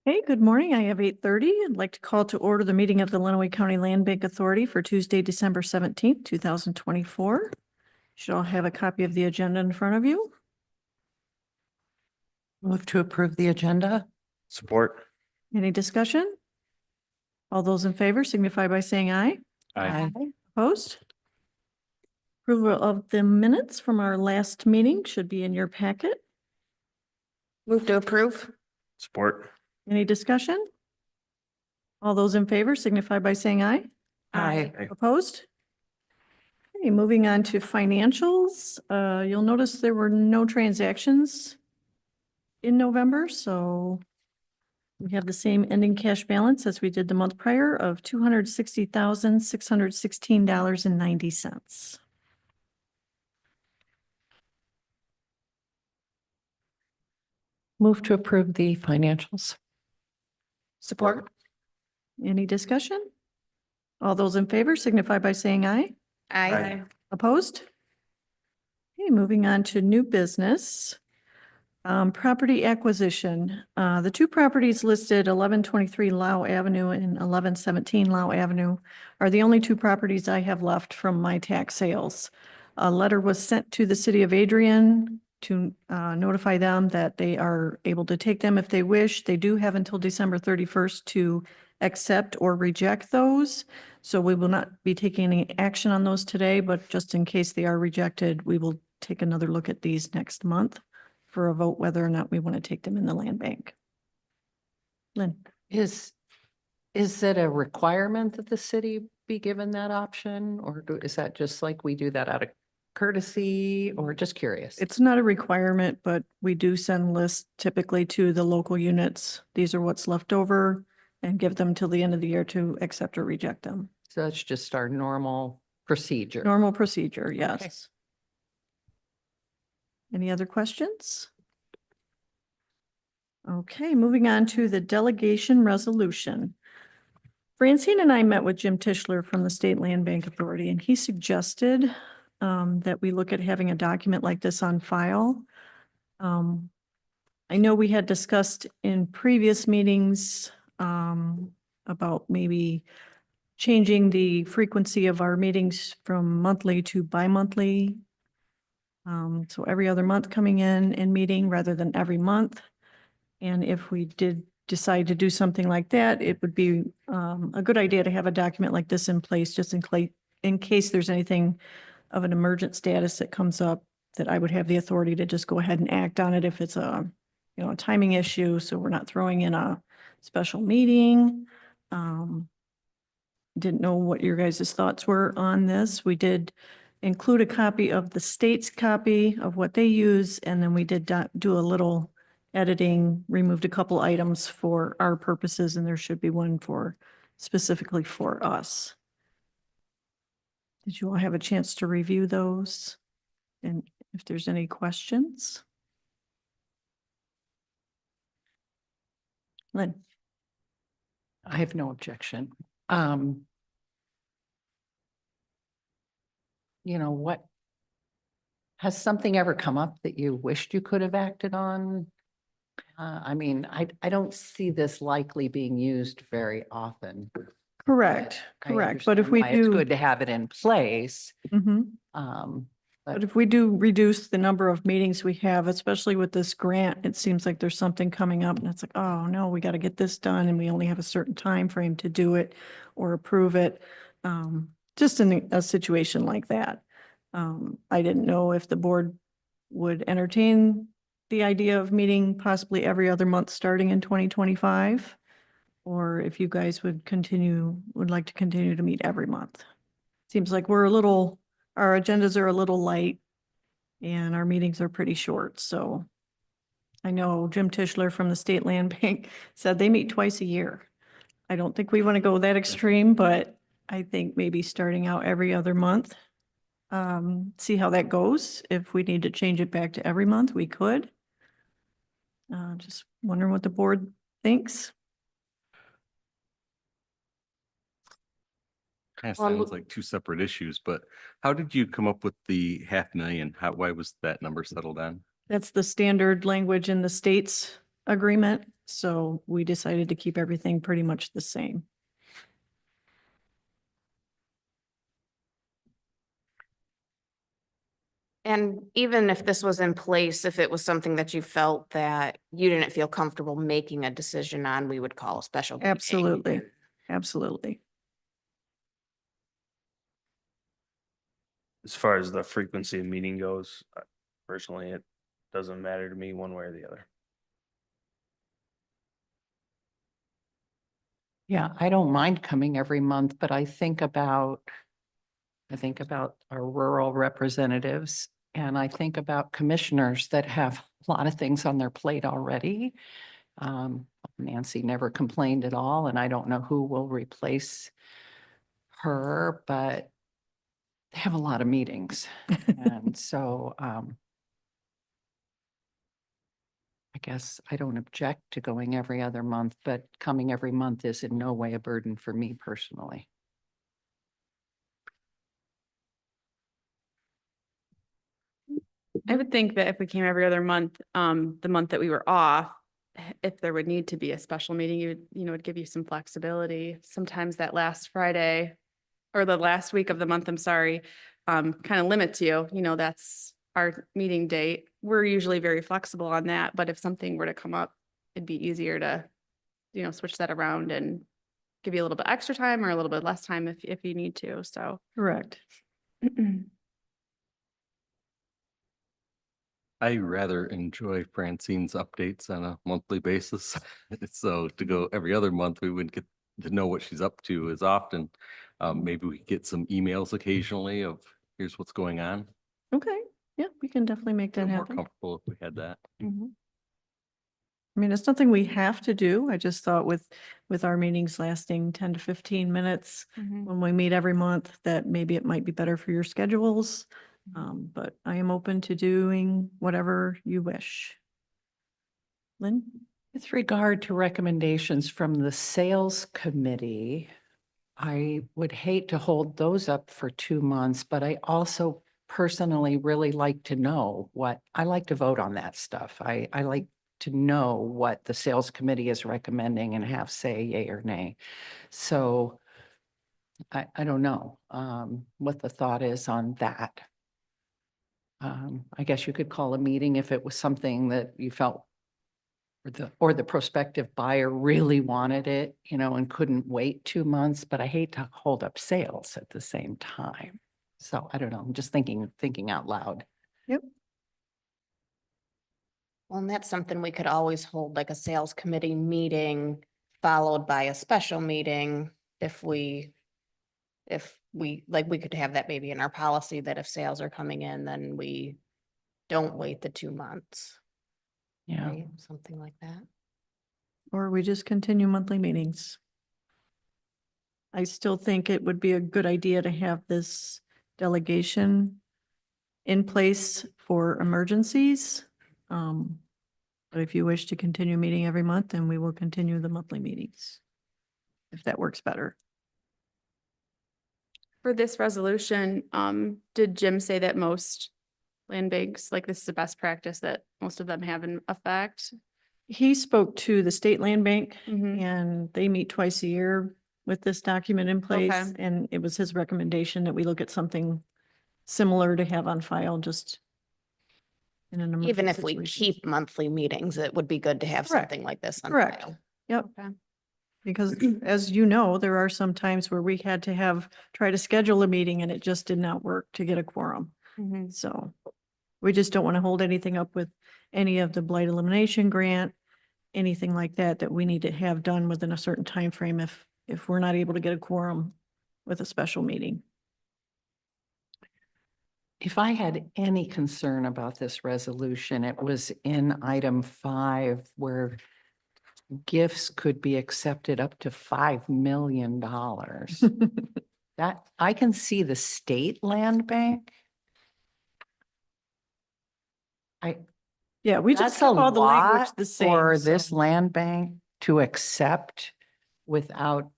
Hey, good morning. I have 8:30. I'd like to call to order the meeting of the Lenawee County Land Bank Authority for Tuesday, December 17th, 2024. Should all have a copy of the agenda in front of you. Move to approve the agenda. Support. Any discussion? All those in favor signify by saying aye. Aye. Opposed? Approval of the minutes from our last meeting should be in your packet. Move to approve. Support. Any discussion? All those in favor signify by saying aye. Aye. Opposed? Okay, moving on to financials. You'll notice there were no transactions in November, so we have the same ending cash balance as we did the month prior of $260,616.90. Move to approve the financials. Support. Any discussion? All those in favor signify by saying aye. Aye. Opposed? Okay, moving on to new business. Property acquisition. The two properties listed, 1123 Lau Avenue and 1117 Lau Avenue, are the only two properties I have left from my tax sales. A letter was sent to the city of Adrian to notify them that they are able to take them if they wish. They do have until December 31st to accept or reject those. So we will not be taking any action on those today, but just in case they are rejected, we will take another look at these next month for a vote whether or not we want to take them in the land bank. Lynn? Is it a requirement that the city be given that option? Or is that just like we do that out of courtesy or just curious? It's not a requirement, but we do send lists typically to the local units. These are what's left over and give them till the end of the year to accept or reject them. So that's just our normal procedure. Normal procedure, yes. Any other questions? Okay, moving on to the delegation resolution. Francine and I met with Jim Tischler from the State Land Bank Authority, and he suggested that we look at having a document like this on file. I know we had discussed in previous meetings about maybe changing the frequency of our meetings from monthly to bi-monthly. So every other month coming in and meeting rather than every month. And if we did decide to do something like that, it would be a good idea to have a document like this in place, just in case there's anything of an emergent status that comes up, that I would have the authority to just go ahead and act on it if it's a timing issue. So we're not throwing in a special meeting. Didn't know what your guys' thoughts were on this. We did include a copy of the state's copy of what they use, and then we did do a little editing, removed a couple items for our purposes, and there should be one for specifically for us. Did you all have a chance to review those? And if there's any questions? Lynn? I have no objection. What, has something ever come up that you wished you could have acted on? I mean, I don't see this likely being used very often. Correct, I correct. But if understand we why It's do, good to have it in place. Mhm. But if we do reduce the number of meetings we have, especially with this grant, it seems like there's something coming up and it's like, oh no, we got to get this done and we only have a certain time frame to do it or approve it. just in a situation like that. I didn't know if the board would entertain the idea of meeting possibly every other month starting in 2025, or if you guys would like to continue to meet every month. Seems like our agendas are a little light and our meetings are pretty short, so I know Jim Tischler from the State Land Bank said they meet twice a year. I don't think we want to go that extreme, but I think maybe starting out every other month. See how that goes. If we need to change it back to every month, we could. Just wondering what the board thinks. Kind of Well, sounds like two separate issues, but how did you come up with the 500,000? Why was that number settled on? That's the standard language in the state's agreement, so we decided to keep everything pretty much the same. And even if this was in place, if it was something that you felt that you didn't feel comfortable making a decision on, we would call a special. meeting. Absolutely, absolutely. As far as the frequency of meeting goes, personally, it doesn't matter to me one way or the other. Yeah, I don't mind coming every month, but I think about our rural representatives, and I think about commissioners that have a lot of things on their plate already. Nancy never complained at all, and I don't know who will replace her, but they have a lot of meetings. And so, I guess I don't object to going every other month, but coming every month is in no way a burden for me personally. I would think that if we came every other month, the month that we were off, if there would need to be a special meeting, it'd give you some flexibility. Sometimes that last Friday or the last week of the month, I'm sorry, kind of limits you, that's our meeting date. We're usually very flexible on that, but if something were to come up, it'd be easier to, switch that around and give you a little bit extra time or a little bit less time if you need to, so. Correct. I rather enjoy Francine's updates on a monthly basis. So to go every other month, we wouldn't get to know what she's up to as often. Maybe we get some emails occasionally of here's what's going on. Okay, yeah, we can definitely make Feel that more happen. comfortable if we had that. Mhm. I mean, it's nothing we have to do. I just thought with our meetings lasting 10 to 15 minutes, Mhm. when we meet every month, that maybe it might be better for your schedules. But I am open to doing whatever you wish. Lynn? With regard to recommendations from the sales committee, I would hate to hold those up for 2 months, but I also personally really like to know I like to vote on that stuff. I like to know what the sales committee is recommending and have say yay or nay. So I don't know what the thought is on that. I guess you could call a meeting if it was something that you felt or the prospective buyer really wanted it, and couldn't wait 2 months, but I hate to hold up sales at the same time. So I don't know, I'm just thinking out loud. Yep. Well, and that's something we could always hold, like a sales committee meeting followed by a special meeting if we, we could have that maybe in our policy that if sales are coming in, then we don't wait the 2 months. Yeah. Right? Something like that. Or we just continue monthly meetings. I still think it would be a good idea to have this delegation in place for emergencies. But if you wish to continue meeting every month, then we will continue the monthly meetings, if that works better. For this resolution, did Jim say that most land banks, like this is the best practice that most of them have in effect? He spoke to the State Land Bank Mhm. and they meet twice a year with this document in place. Okay. And it was his recommendation that we look at something similar to have on file just in an emergency Even if we situation. keep monthly meetings, it would be good to have Correct. something like this on Correct. file. Yep. Okay. Because as you know, there are some times where we had to try to schedule a meeting and it just did not work to get a quorum. Mhm. So we just don't want to hold anything up with any of the blight elimination grant, anything like that, that we need to have done within a certain time frame if we're not able to get a quorum with a special meeting. If I had any concern about this resolution, it was in item 5 where gifts could be accepted up to $5 million. That, I can see the state land bank. Yeah, we just That's a kept all the language lot the same. for this so- land bank to accept without,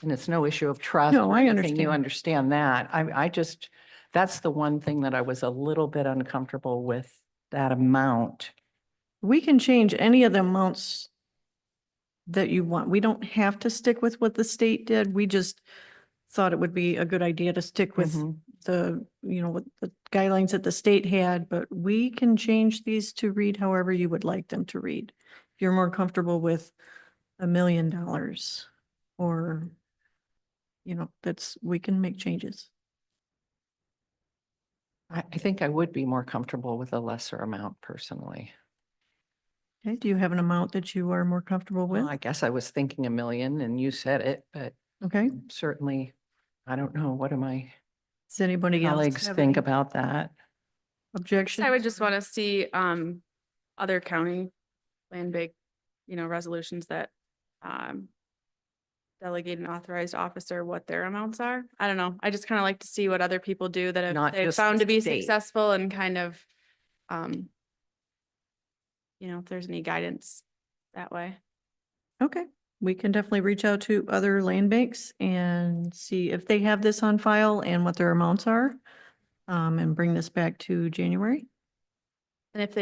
and it's no issue of trust No, or I anything, you understand. understand that. I just, that's the one thing that I was a little bit uncomfortable with, that amount. We can change any of the amounts that you want. We don't have to stick with what the state did. We just thought it would be a good idea to stick with Mhm. what the guidelines that the state had, but we can change these to read however you would like them to read. If you're more comfortable with $1 million or, we can make changes. I think I would be more comfortable with a lesser amount personally. Okay, do you have an amount that you are more comfortable with? Well, I guess I was thinking 1 million and you said it, but Okay, certainly, I don't know, what do my does anybody else colleagues have think any about that? objections? I would just want to see, other county land bank, resolutions that, delegate an authorized officer, what their amounts are. I don't know. I just kind of like to see what other people do that Not they've just found the to be state. successful and kind of, if there's any guidance that way. Okay, we can definitely reach out to other land banks and see if they have this on file and what their amounts are, and bring this back to January. And if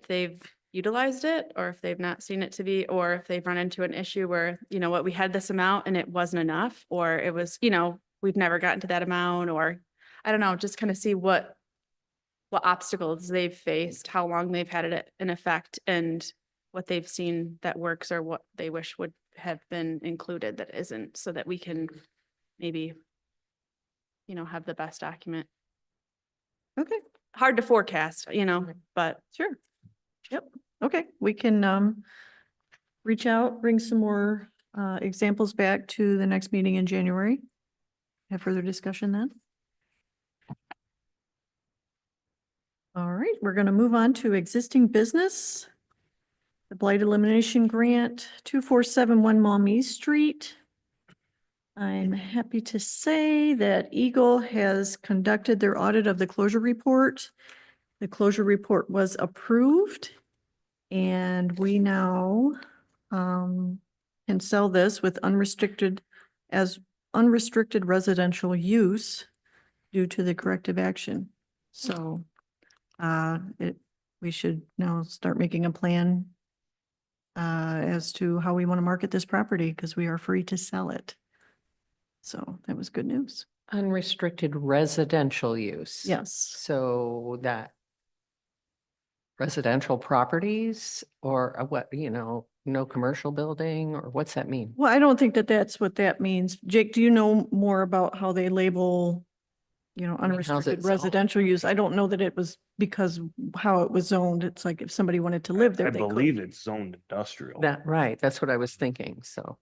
they've utilized it, or if they've not seen it to be, or if they've run into an issue where, we had this amount and it wasn't enough, or it was, we've never gotten to that amount, or I don't know, just kind of see what obstacles they've faced, how long they've had it in effect, and what they've seen that works or what they wish would have been included that isn't, so that we can maybe, have the best document. Okay, Hard to forecast, but sure. Yep, okay, we can reach out, bring some more examples back to the next meeting in January. Have further discussion then. All right, we're going to move on to existing business. The Blight Elimination Grant, 2471 Maumee Street. I'm happy to say that Eagle has conducted their audit of the closure report. The closure report was approved, and we now can sell this with unrestricted residential use due to the corrective action. So we should now start making a plan as to how we want to market this property, because we are free to sell it. So that was good news. Unrestricted residential use. Yes. So that residential properties or what, no commercial building, or what's that mean? Well, I don't think that that's what that means. Jake, do you know more about how they label, how's it unrestricted zoned? residential use? I don't know that it was because how it was zoned. It's like if somebody wanted to live there, I they could. believe it's zoned industrial. That, right, that's what I was thinking, so.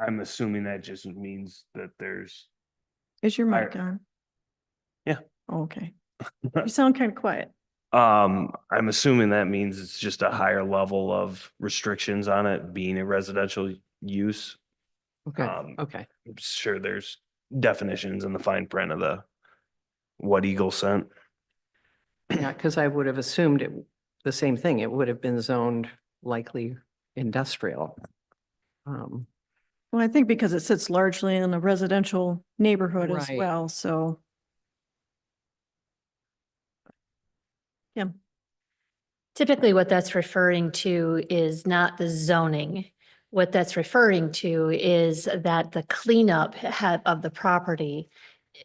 I'm assuming that just means that there's, Is your mic I- on? Yeah. Oh, okay. You sound kind of quiet. I'm assuming that means it's just a higher level of restrictions on it being a residential use. Okay, Um, okay. I'm sure there's definitions in the fine print of what Eagle sent. Yeah, because I would have assumed the same thing. It would have been zoned likely industrial. Well, I think because it sits largely in a residential neighborhood as Right. well, so. Yeah, Typically, what that's referring to is not the zoning. What that's referring to is that the cleanup of the property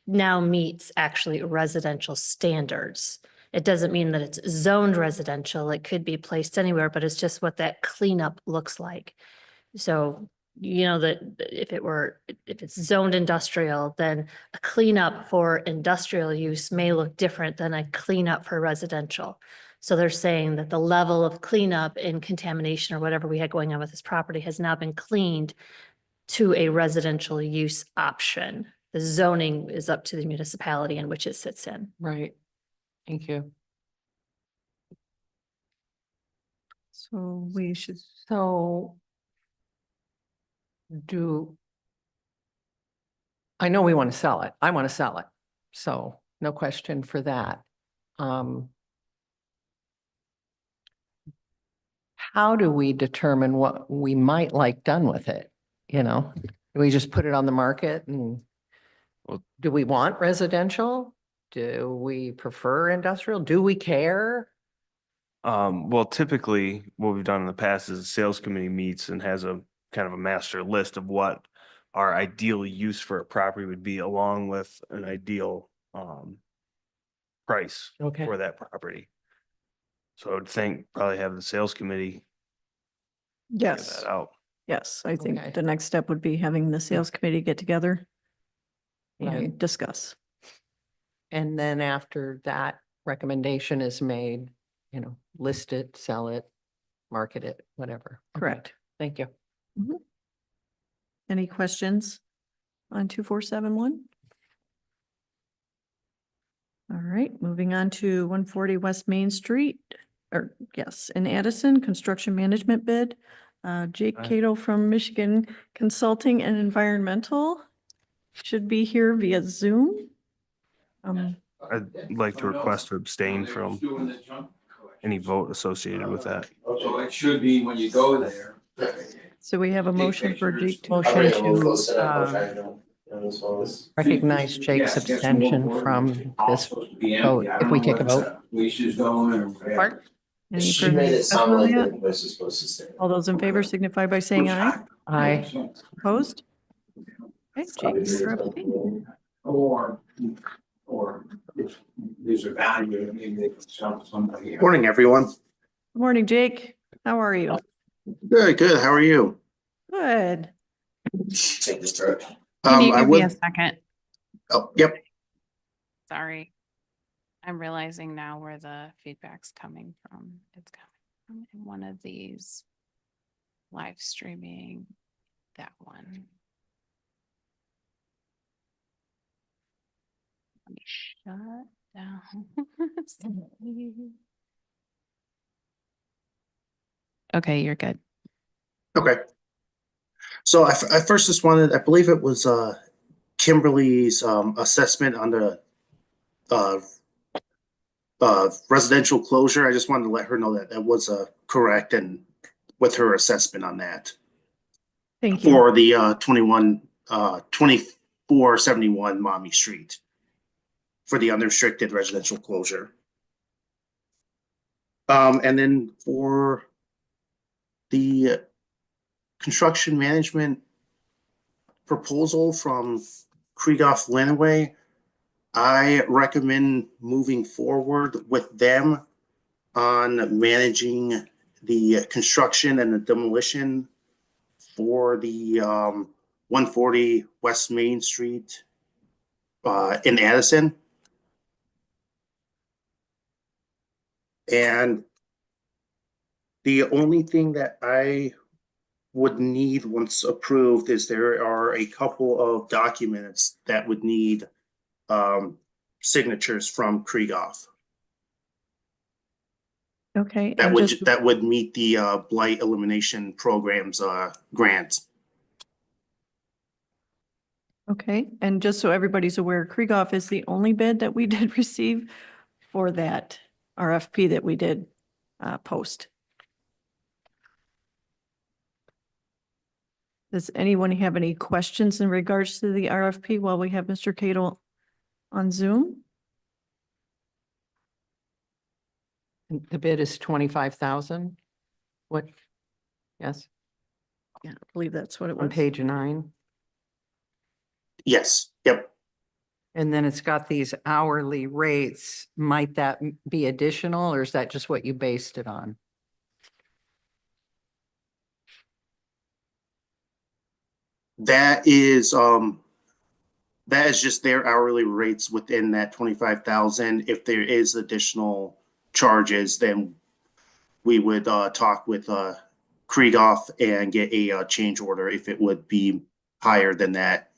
now meets actually residential standards. It doesn't mean that it's zoned residential. It could be placed anywhere, but it's just what that cleanup looks like. So, you know, that if it's zoned industrial, then a cleanup for industrial use may look different than a cleanup for residential. So they're saying that the level of cleanup and contamination or whatever we had going on with this property has now been cleaned to a residential use option. The zoning is up to the municipality in which it sits in. Right. Thank you. So we should, So I know we want to sell it. I want to sell it. So no question for that. How do we determine what we might like done with it? You know, do we just put it on the market and do we want residential? Do we prefer industrial? Do we care? Well, typically what we've done in the past is the sales committee meets and has a kind of a master list of what our ideal use for a property would be, along with an ideal price Okay. for that property. So I would think probably have the sales committee figure yes, that out. yes, I think Okay. the next step would be having the sales committee get together Right. and discuss. And then after that recommendation is made, you know, list it, sell it, market it, whatever. Okay. Correct. Thank you. Any questions on 2471? All right, moving on to 140 West Main Street, or yes, in Addison, construction management bid. Jake Aye. Cato from Michigan Consulting and Environmental should be here via Zoom. I'd like to request to abstain from any vote associated with that. So it should be when you go there. So we have a Take motion for pictures. Jake to, Motion to recognize Jake's Yes, yes, abstention more- from more this supposed to be vote, empty. I if don't we know take a where vote. the Leash going or whatever. Mark? any She further made it discussion sound on like the that? invoice is supposed to stay. All those in favor signify by saying aye. Aye. Opposed? Okay, Jake, you're abstaining. Or if there's a value, maybe they could sell to somebody. else. Morning, everyone. Good morning, Jake. How are you? Good, good. How are you? Good. Take this for it. Can you I give me a would, second? oh, yep. Sorry. I'm realizing now where the feedback's coming from. It's coming from one of these live streaming, that one. Let me shut down. Okay, you're good. Okay. So I first just wanted, I believe it was Kimberly's assessment on the residential closure. I just wanted to let her know that that was correct, and with her assessment on that Thank you. for the 2471 Mommy Street for the unrestricted residential closure. And then for the construction management proposal from Krieghoff Lenawee, I recommend moving forward with them on managing the construction and the demolition for the 140 West Main Street in Addison. And the only thing that I would need once approved is there are a couple of documents that would need signatures from Krieghoff Okay. that and would just- that would meet the blight elimination programs grants. Okay, and just so everybody's aware, Krieghoff is the only bid that we did receive for that RFP that we did post. Does anyone have any questions in regards to the RFP while we have Mr. Cato on Zoom? The bid is 25,000. What? Yes, Yeah, I believe that's what it on was. page 9. Yes, yep. And then it's got these hourly rates. Might that be additional, or is that just what you based it on? That is just their hourly rates within that 25,000. If there is additional charges, then we would talk with Krieghoff and get a change order if it would be higher than that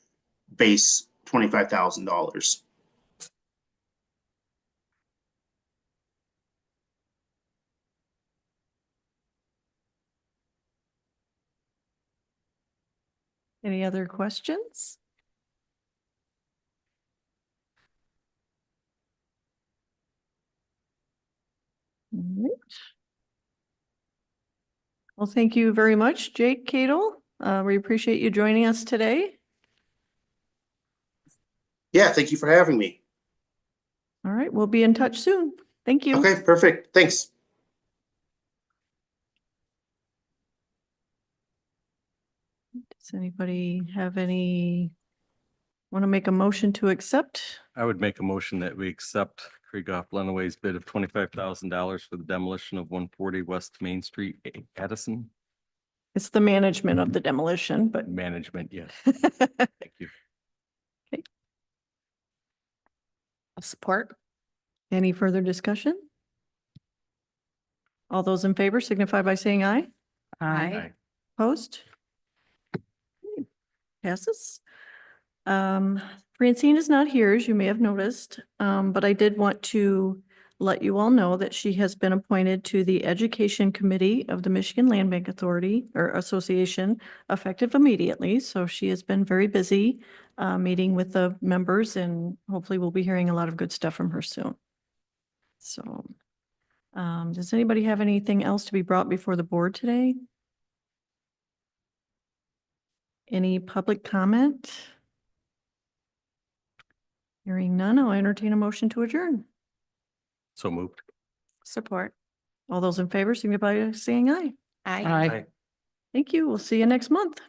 base $25,000. Any other questions? All right. Well, thank you very much, Jake Cadle. We appreciate you joining us today. Yeah, thank you for having me. All right, we'll be in touch soon. Thank you. Okay, perfect. Thanks. Does anybody have want to make a motion to accept? I would make a motion that we accept Krieghoff Lenawee's bid of $25,000 for the demolition of 140 West Main Street, Addison. It's the management of the demolition, but. Management, yes. Thank you. I'll support. Any further discussion? All those in favor signify by saying aye. Aye. Opposed? Passes. Francine is not here, as you may have noticed, but I did want to let you all know that she has been appointed to the Education Committee of the Michigan Land Bank Authority or Association effective immediately. So she has been very busy meeting with the members, and hopefully we'll be hearing a lot of good stuff from her soon. So does anybody have anything else to be brought before the board today? Any public comment? Hearing none, I'll entertain a motion to adjourn. So moved. Support. All those in favor signify by saying aye. Aye. Aye. Thank you. We'll see you next month.